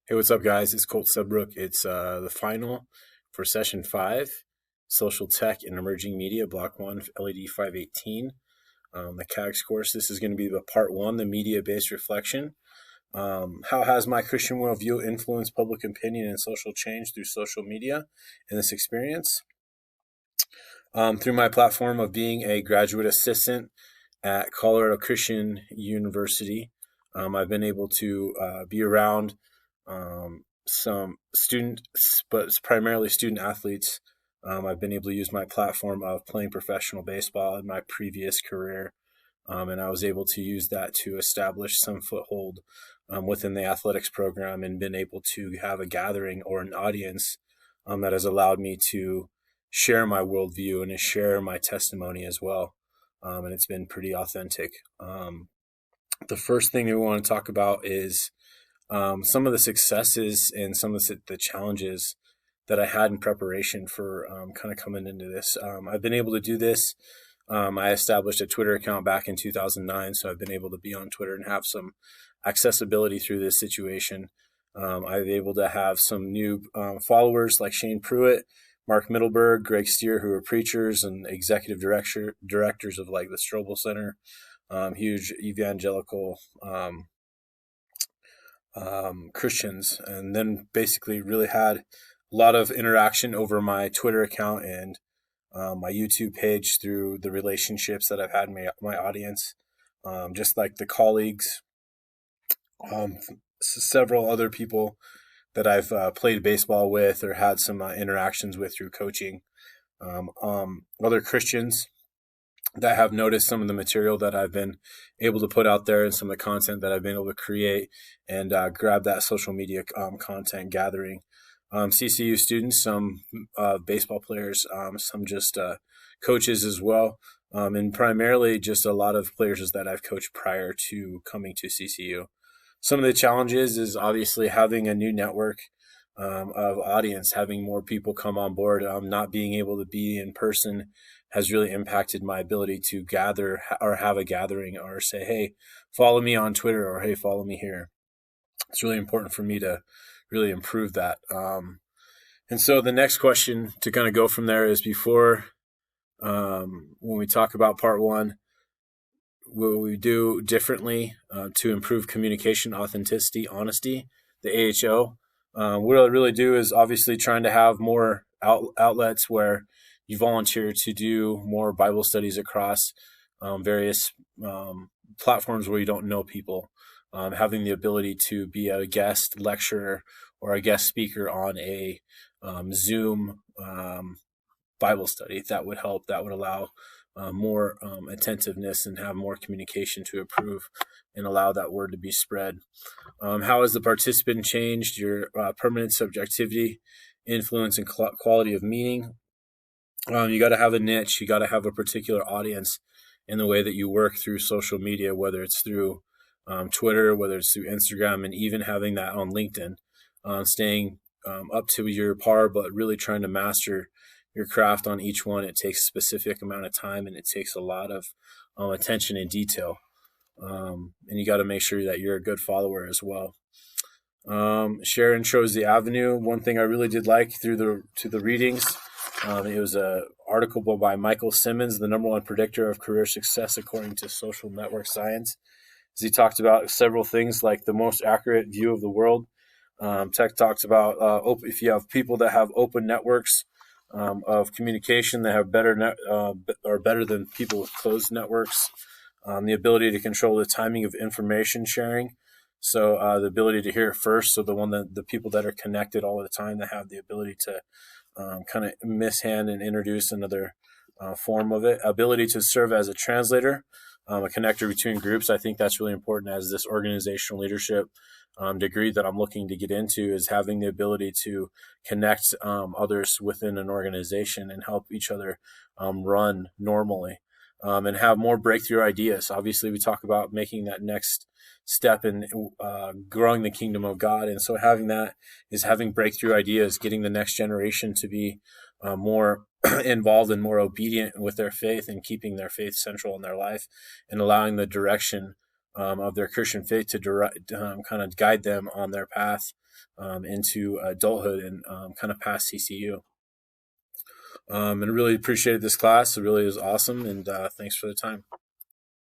Hey, what's up, guys? It's Colt Sudbrook. It's the final for session 5, Social Tech and Emerging Media, Block 1, LED 518, the CAGS course. This is going to be the part 1, the media-based reflection. How has my Christian worldview influenced public opinion and social change through social media in this experience? Through my platform of being a graduate assistant at Colorado Christian University, I've been able to be around some students, but it's primarily student athletes. I've been able to use my platform of playing professional baseball in my previous career, and I was able to use that to establish some foothold within the athletics program and been able to have a gathering or an audience that has allowed me to share my worldview and to share my testimony as well. And it's been pretty authentic. The first thing that we want to talk about is some of the successes and some of the challenges that I had in preparation for kind of coming into this. I've been able to do this. I established a Twitter account back in 2009, so I've been able to be on Twitter and have some accessibility through this situation. I've been able to have some new followers like Shane Pruitt, Mark Middleberg, Greg Steer, who are preachers and executive directors of like the Strobel Center, huge evangelical Christians, and then basically really had a lot of interaction over my Twitter account and my YouTube page through the relationships that I've had in my audience, just like the colleagues, several other people that I've played baseball with or had some interactions with through coaching, other Christians that have noticed some of the material that I've been able to put out there and some of the content that I've been able to create and grab that social media content gathering. CCU students, some baseball players, some just coaches as well, and primarily just a lot of players that I've coached prior to coming to CCU. Some of the challenges is obviously having a new network of audience, having more people come on board, not being able to be in person has really impacted my ability to gather or have a gathering or say, hey, follow me on Twitter or hey, follow me here. It's really important for me to really improve that. And so the next question to kind of go from there is before when we talk about part 1, what we do differently to improve communication, authenticity, honesty, the AHO. What I really do is obviously trying to have more outlets where you volunteer to do more Bible studies across various platforms where you don't know people. Having the ability to be a guest lecturer or a guest speaker on a Zoom Bible study, that would help. That would allow more attentiveness and have more communication to improve and allow that word to be spread. How has the participant changed your permanent subjectivity, influence, and quality of meaning? You got to have a niche. You got to have a particular audience in the way that you work through social media, whether it's through Twitter, whether it's through Instagram, and even having that on LinkedIn. Staying up to your par, but really trying to master your craft on each one. It takes a specific amount of time and it takes a lot of attention and detail. And you got to make sure that you're a good follower as well. Sharon shows the avenue. One thing I really did like through the readings, it was an article by Michael Simmons, the #1 predictor of career success according to social network science. As he talked about several things like the most accurate view of the world. Tech talks about if you have people that have open networks of communication that have are better than people with closed networks. The ability to control the timing of information sharing. So the ability to hear it first. So the people that are connected all the time that have the ability to kind of mishand and introduce another form of it. Ability to serve as a translator, a connector between groups. I think that's really important as this organizational leadership degree that I'm looking to get into is having the ability to connect others within an organization and help each other run normally. And have more breakthrough ideas. Obviously, we talk about making that next step in growing the kingdom of God. And so having that is having breakthrough ideas, getting the next generation to be more involved and more obedient with their faith and keeping their faith central in their life and allowing the direction of their Christian faith to direct, kind of guide them on their path into adulthood and kind of past CCU. And really appreciated this class. It really was awesome. And thanks for the time.